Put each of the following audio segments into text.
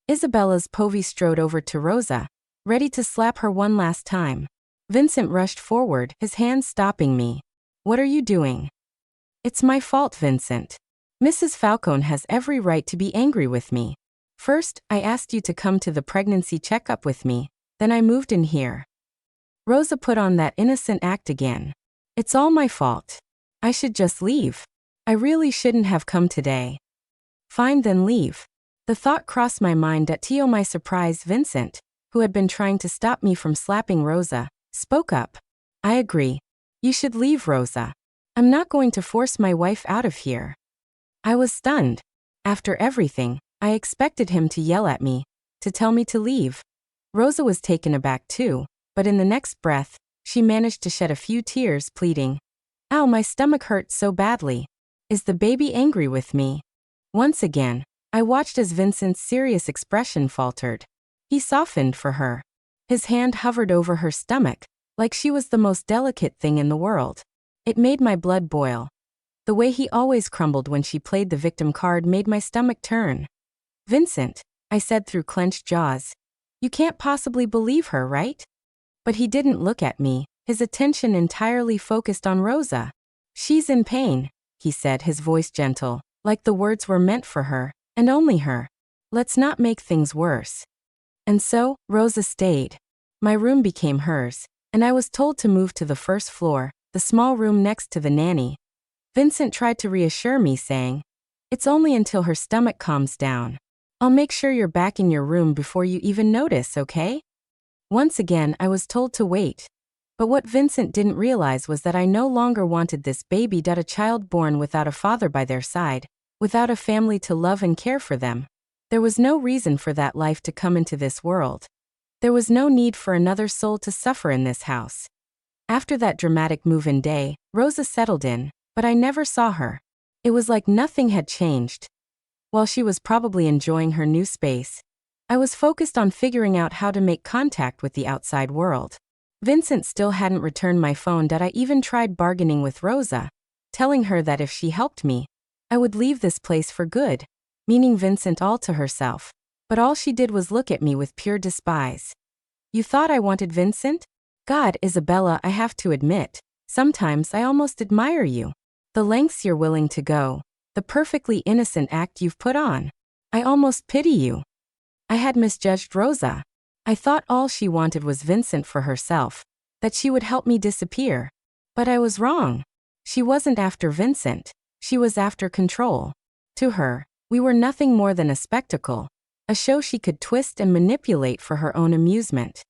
Isabella's povey strode over to Rosa, ready to slap her one last time. Vincent rushed forward, his hands stopping me. What are you doing? It's my fault, Vincent. Mrs. Falcone has every right to be angry with me. First, I asked you to come to the pregnancy checkup with me, then I moved in here. Rosa put on that innocent act again. It's all my fault. I should just leave. I really shouldn't have come today. Fine, then leave. The thought crossed my mind that to my surprise Vincent, who had been trying to stop me from slapping Rosa, spoke up. I agree. You should leave, Rosa. I'm not going to force my wife out of here. I was stunned. After everything, I expected him to yell at me, to tell me to leave. Rosa was taken aback too, but in the next breath, she managed to shed a few tears, pleading, "Ow, my stomach hurts so badly. Is the baby angry with me?" Once again, I watched as Vincent's serious expression faltered. He softened for her. His hand hovered over her stomach, like she was the most delicate thing in the world. It made my blood boil. The way he always crumbled when she played the victim card made my stomach turn. "Vincent," I said through clenched jaws. "You can't possibly believe her, right?" But he didn't look at me, his attention entirely focused on Rosa. "She's in pain," he said, his voice gentle, like the words were meant for her, and only her. "Let's not make things worse." And so, Rosa stayed. My room became hers, and I was told to move to the first floor, the small room next to the nanny. Vincent tried to reassure me, saying, "It's only until her stomach calms down. I'll make sure you're back in your room before you even notice, okay?" Once again, I was told to wait. But what Vincent didn't realize was that I no longer wanted this baby, a child born without a father by their side, without a family to love and care for them. There was no reason for that life to come into this world. There was no need for another soul to suffer in this house. After that dramatic move-in day, Rosa settled in, but I never saw her. It was like nothing had changed. While she was probably enjoying her new space, I was focused on figuring out how to make contact with the outside world. Vincent still hadn't returned my phone. I even tried bargaining with Rosa, telling her that if she helped me, I would leave this place for good, meaning Vincent all to herself. But all she did was look at me with pure despise. "You thought I wanted Vincent? God, Isabella, I have to admit, sometimes I almost admire you. The lengths you're willing to go, the perfectly innocent act you've put on. I almost pity you." I had misjudged Rosa. I thought all she wanted was Vincent for herself, that she would help me disappear. But I was wrong. She wasn't after Vincent. She was after control. To her, we were nothing more than a spectacle, a show she could twist and manipulate for her own amusement.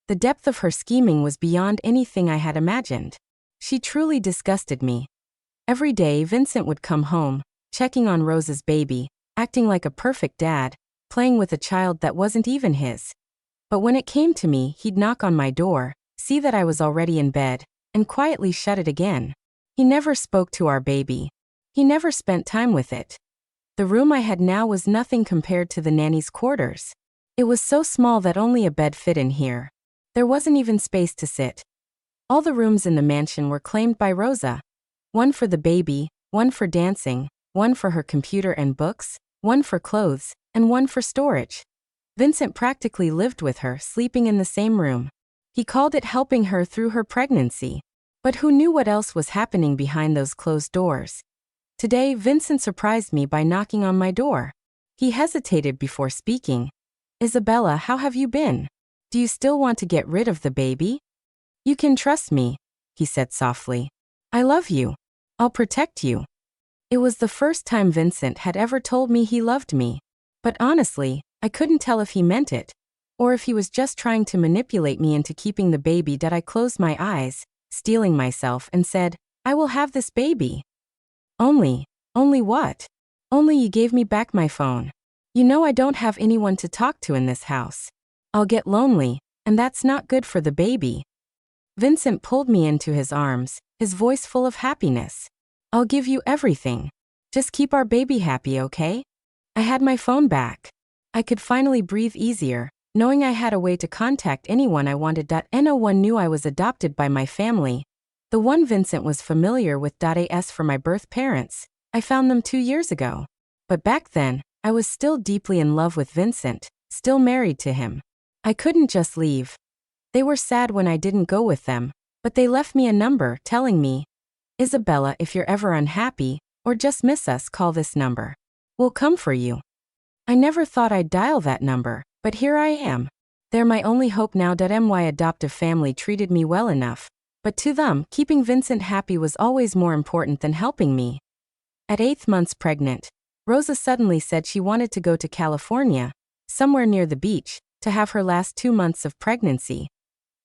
The depth of her scheming was beyond anything I had imagined. She truly disgusted me. Every day Vincent would come home, checking on Rosa's baby, acting like a perfect dad, playing with a child that wasn't even his. But when it came to me, he'd knock on my door, see that I was already in bed, and quietly shut it again. He never spoke to our baby. He never spent time with it. The room I had now was nothing compared to the nanny's quarters. It was so small that only a bed fit in here. There wasn't even space to sit. All the rooms in the mansion were claimed by Rosa. One for the baby, one for dancing, one for her computer and books, one for clothes, and one for storage. Vincent practically lived with her, sleeping in the same room. He called it helping her through her pregnancy. But who knew what else was happening behind those closed doors? Today, Vincent surprised me by knocking on my door. He hesitated before speaking. "Isabella, how have you been? Do you still want to get rid of the baby?" "You can trust me," he said softly. "I love you. I'll protect you." It was the first time Vincent had ever told me he loved me. But honestly, I couldn't tell if he meant it, or if he was just trying to manipulate me into keeping the baby. I closed my eyes, steeling myself, and said, "I will have this baby. Only what? Only you gave me back my phone. You know I don't have anyone to talk to in this house. I'll get lonely, and that's not good for the baby." Vincent pulled me into his arms, his voice full of happiness. "I'll give you everything. Just keep our baby happy, okay?" I had my phone back. I could finally breathe easier, knowing I had a way to contact anyone I wanted. No one knew I was adopted by my family. The one Vincent was familiar with. As for my birth parents, I found them 2 years ago. But back then, I was still deeply in love with Vincent, still married to him. I couldn't just leave. They were sad when I didn't go with them, but they left me a number telling me, Isabella, if you're ever unhappy, or just miss us, call this number. We'll come for you. I never thought I'd dial that number, but here I am. They're my only hope now. My adoptive family treated me well enough, but to them, keeping Vincent happy was always more important than helping me. At 8 months pregnant, Rosa suddenly said she wanted to go to California, somewhere near the beach, to have her last 2 months of pregnancy.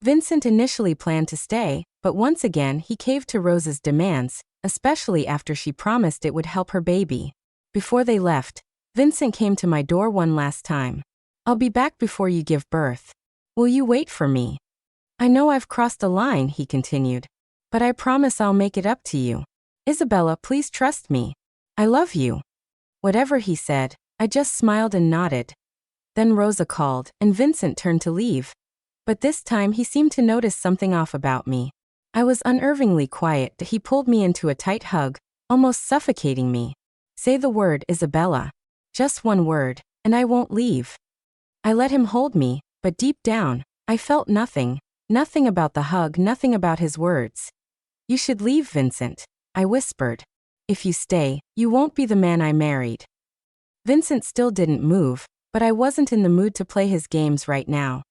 Vincent initially planned to stay, but once again he caved to Rosa's demands, especially after she promised it would help her baby. Before they left, Vincent came to my door one last time. I'll be back before you give birth. Will you wait for me? I know I've crossed a line, he continued, but I promise I'll make it up to you. Isabella, please trust me. I love you. Whatever he said, I just smiled and nodded. Then Rosa called, and Vincent turned to leave. But this time he seemed to notice something off about me. I was unnervingly quiet. He pulled me into a tight hug, almost suffocating me. Say the word, Isabella. Just one word, and I won't leave. I let him hold me, but deep down, I felt nothing. Nothing about the hug, nothing about his words. You should leave, Vincent, I whispered. If you stay, you won't be the man I married. Vincent still didn't move, but I wasn't in the mood to play his games right now.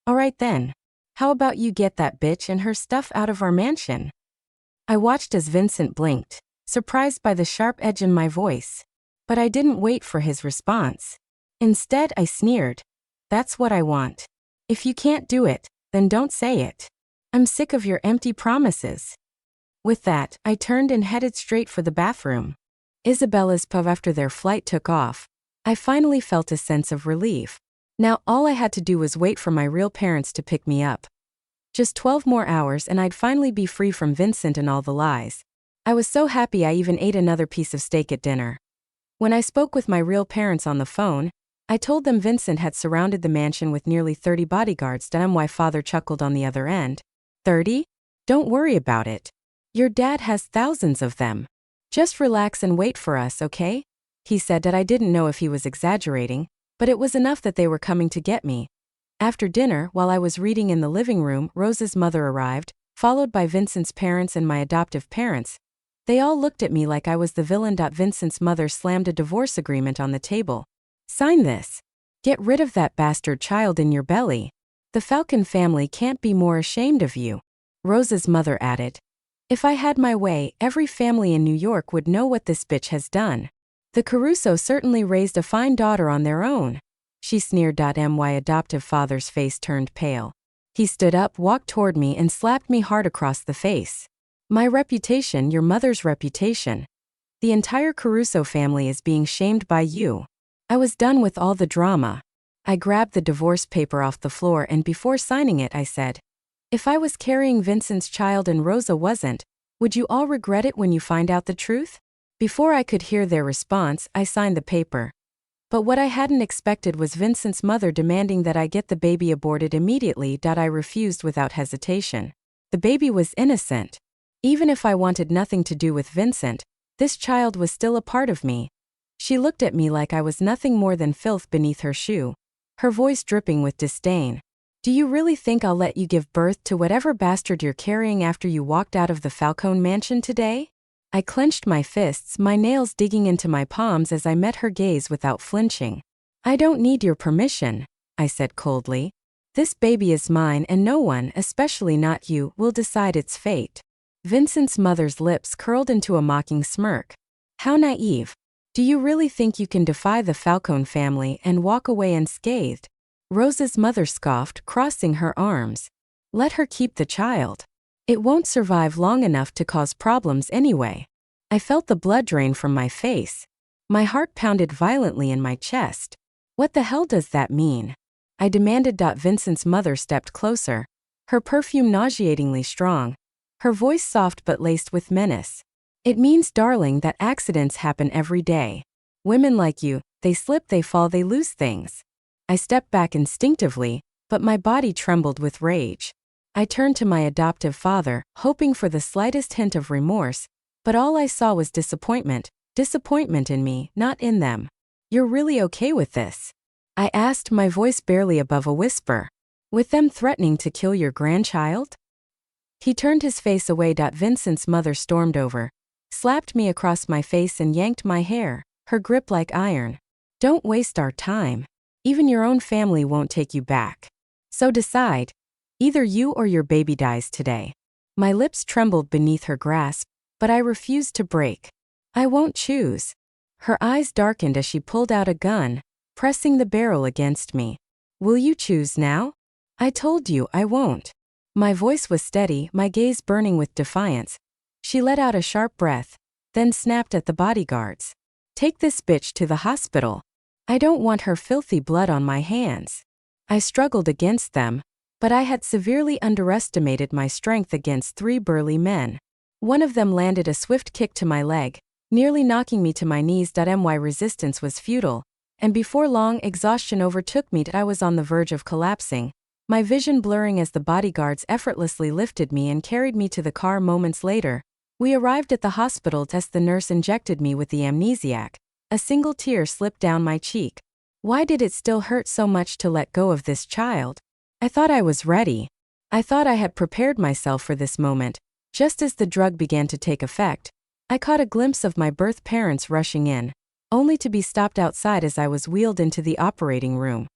All right then. How about you get that bitch and her stuff out of our mansion? I watched as Vincent blinked, surprised by the sharp edge in my voice. But I didn't wait for his response. Instead, I sneered. That's what I want. If you can't do it, then don't say it. I'm sick of your empty promises. With that, I turned and headed straight for the bathroom. Isabella's pub after their flight took off. I finally felt a sense of relief. Now all I had to do was wait for my real parents to pick me up. Just 12 more hours and I'd finally be free from Vincent and all the lies. I was so happy I even ate another piece of steak at dinner. When I spoke with my real parents on the phone, I told them Vincent had surrounded the mansion with nearly 30 bodyguards. My father chuckled on the other end. 30? Don't worry about it. Your dad has thousands of them. Just relax and wait for us, okay? He said that. I didn't know if he was exaggerating, but it was enough that they were coming to get me. After dinner, while I was reading in the living room, Rosa's mother arrived, followed by Vincent's parents and my adoptive parents. They all looked at me like I was the villain. Vincent's mother slammed a divorce agreement on the table. Sign this. Get rid of that bastard child in your belly. The Falcone family can't be more ashamed of you. Rosa's mother added. If I had my way, every family in New York would know what this bitch has done. The Caruso certainly raised a fine daughter on their own. She sneered. My adoptive father's face turned pale. He stood up, walked toward me, and slapped me hard across the face. My reputation, your mother's reputation. The entire Caruso family is being shamed by you. I was done with all the drama. I grabbed the divorce paper off the floor and before signing it I said, if I was carrying Vincent's child and Rosa wasn't, would you all regret it when you find out the truth? Before I could hear their response, I signed the paper. But what I hadn't expected was Vincent's mother demanding that I get the baby aborted immediately. I refused without hesitation. The baby was innocent. Even if I wanted nothing to do with Vincent, this child was still a part of me. She looked at me like I was nothing more than filth beneath her shoe, her voice dripping with disdain. Do you really think I'll let you give birth to whatever bastard you're carrying after you walked out of the Falcone mansion today? I clenched my fists, my nails digging into my palms as I met her gaze without flinching. I don't need your permission, I said coldly. This baby is mine and no one, especially not you, will decide its fate. Vincent's mother's lips curled into a mocking smirk. How naive. Do you really think you can defy the Falcone family and walk away unscathed? Rosa's mother scoffed, crossing her arms. Let her keep the child. It won't survive long enough to cause problems anyway. I felt the blood drain from my face. My heart pounded violently in my chest. What the hell does that mean? I demanded. Vincent's mother stepped closer, her perfume nauseatingly strong, her voice soft but laced with menace. It means, darling, that accidents happen every day. Women like you, they slip, they fall, they lose things. I stepped back instinctively, but my body trembled with rage. I turned to my adoptive father, hoping for the slightest hint of remorse, but all I saw was disappointment in me, not in them. You're really okay with this? I asked, my voice barely above a whisper. With them threatening to kill your grandchild? He turned his face away. Vincent's mother stormed over, slapped me across my face and yanked my hair, her grip like iron. Don't waste our time. Even your own family won't take you back. So decide. Either you or your baby dies today. My lips trembled beneath her grasp, but I refused to break. I won't choose. Her eyes darkened as she pulled out a gun, pressing the barrel against me. Will you choose now? I told you I won't. My voice was steady, my gaze burning with defiance. She let out a sharp breath, then snapped at the bodyguards. Take this bitch to the hospital. I don't want her filthy blood on my hands. I struggled against them, but I had severely underestimated my strength against 3 burly men. One of them landed a swift kick to my leg, nearly knocking me to my knees. My resistance was futile, and before long exhaustion overtook me. I was on the verge of collapsing, my vision blurring as the bodyguards effortlessly lifted me and carried me to the car. Moments later, we arrived at the hospital as the nurse injected me with the amnesiac. A single tear slipped down my cheek. Why did it still hurt so much to let go of this child? I thought I was ready. I thought I had prepared myself for this moment. Just as the drug began to take effect, I caught a glimpse of my birth parents rushing in, only to be stopped outside as I was wheeled into the operating room.